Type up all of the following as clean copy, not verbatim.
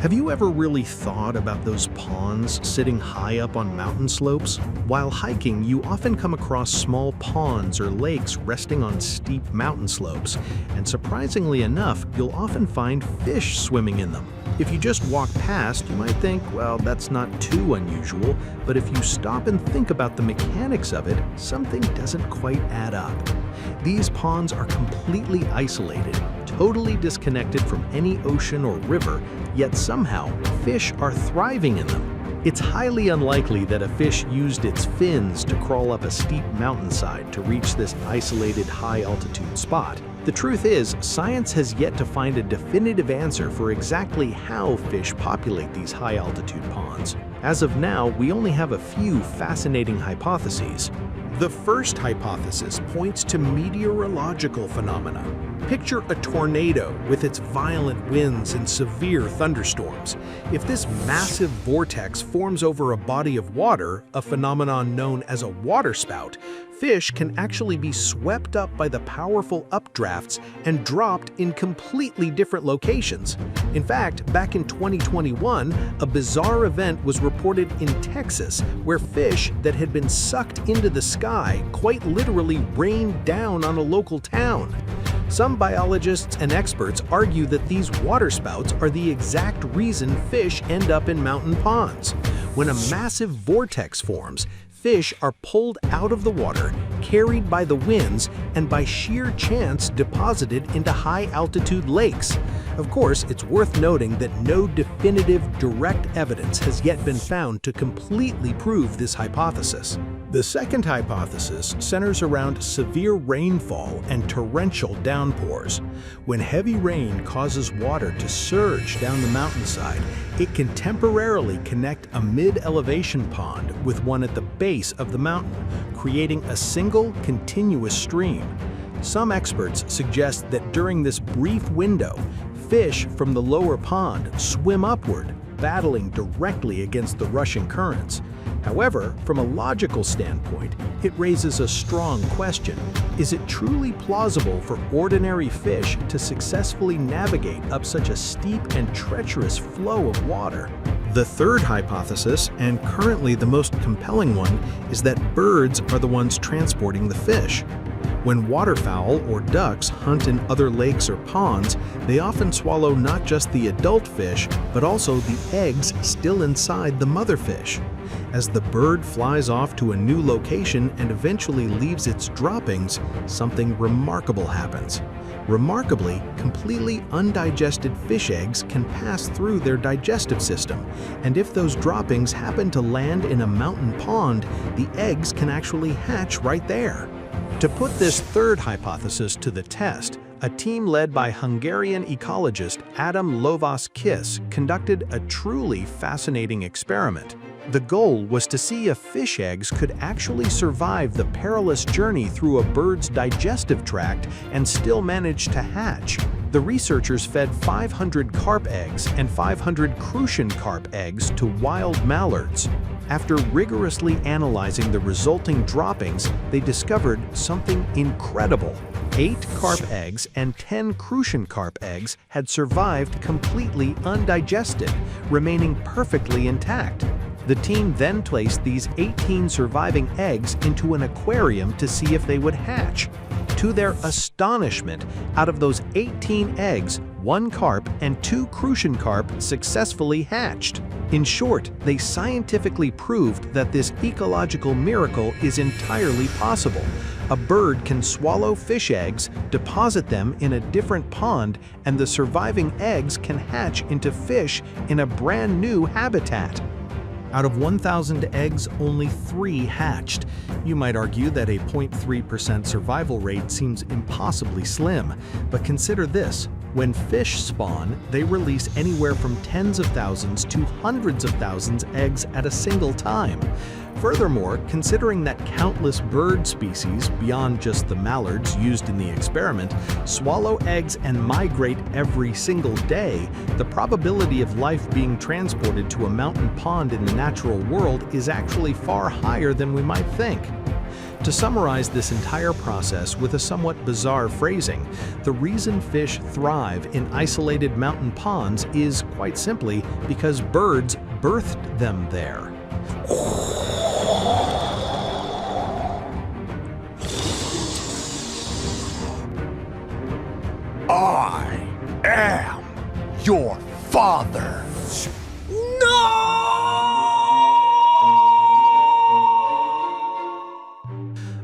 Have you ever really thought about those ponds sitting high up on mountain slopes? While hiking, you often come across small ponds or lakes resting on steep mountain slopes, and surprisingly enough, you'll often find fish swimming in them. If you just walk past, you might think, well, that's not too unusual, but if you stop and think about the mechanics of it, something doesn't quite add up. These ponds are completely isolated, totally disconnected from any ocean or river, yet somehow fish are thriving in them. It's highly unlikely that a fish used its fins to crawl up a steep mountainside to reach this isolated high-altitude spot. The truth is, science has yet to find a definitive answer for exactly how fish populate these high-altitude ponds. As of now, we only have a few fascinating hypotheses. The first hypothesis points to meteorological phenomena. Picture a tornado with its violent winds and severe thunderstorms. If this massive vortex forms over a body of water, a phenomenon known as a waterspout, fish can actually be swept up by the powerful updrafts and dropped in completely different locations. In fact, back in 2021, a bizarre event was reported in Texas where fish that had been sucked into the sky quite literally rained down on a local town. Some biologists and experts argue that these waterspouts are the exact reason fish end up in mountain ponds. When a massive vortex forms, fish are pulled out of the water, carried by the winds, and by sheer chance deposited into high-altitude lakes. Of course, it's worth noting that no definitive, direct evidence has yet been found to completely prove this hypothesis. The second hypothesis centers around severe rainfall and torrential downpours. When heavy rain causes water to surge down the mountainside, it can temporarily connect a mid-elevation pond with one at the base of the mountain, creating a single, continuous stream. Some experts suggest that during this brief window, fish from the lower pond swim upward, battling directly against the rushing currents. However, from a logical standpoint, it raises a strong question. Is it truly plausible for ordinary fish to successfully navigate up such a steep and treacherous flow of water? The third hypothesis, and currently the most compelling one, is that birds are the ones transporting the fish. When waterfowl or ducks hunt in other lakes or ponds, they often swallow not just the adult fish, but also the eggs still inside the mother fish. As the bird flies off to a new location and eventually leaves its droppings, something remarkable happens. Remarkably, completely undigested fish eggs can pass through their digestive system, and if those droppings happen to land in a mountain pond, the eggs can actually hatch right there. To put this third hypothesis to the test, a team led by Hungarian ecologist Adam Lovas-Kis conducted a truly fascinating experiment. The goal was to see if fish eggs could actually survive the perilous journey through a bird's digestive tract and still manage to hatch. The researchers fed 500 carp eggs and 500 crucian carp eggs to wild mallards. After rigorously analyzing the resulting droppings, they discovered something incredible. 8 carp eggs and 10 crucian carp eggs had survived completely undigested, remaining perfectly intact. The team then placed these 18 surviving eggs into an aquarium to see if they would hatch. To their astonishment, out of those 18 eggs, 1 carp and 2 crucian carp successfully hatched. In short, they scientifically proved that this ecological miracle is entirely possible. A bird can swallow fish eggs, deposit them in a different pond, and the surviving eggs can hatch into fish in a brand new habitat. Out of 1,000 eggs, only 3 hatched. You might argue that a 0.3% survival rate seems impossibly slim, but consider this. When fish spawn, they release anywhere from tens of thousands to hundreds of thousands eggs at a single time. Furthermore, considering that countless bird species, beyond just the mallards used in the experiment, swallow eggs and migrate every single day, the probability of life being transported to a mountain pond in the natural world is actually far higher than we might think. To summarize this entire process with a somewhat bizarre phrasing, the reason fish thrive in isolated mountain ponds is, quite simply, because birds birthed them there. I am your father.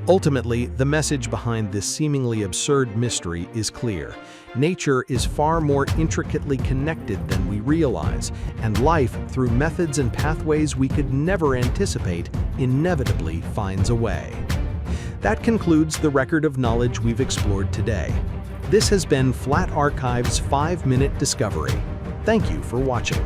Ultimately, the message behind this seemingly absurd mystery is clear. Nature is far more intricately connected than we realize, and life, through methods and pathways we could never anticipate, inevitably finds a way. That concludes the record of knowledge we've explored today. This has been Flat Archive's 5-Minute Discovery. Thank you for watching.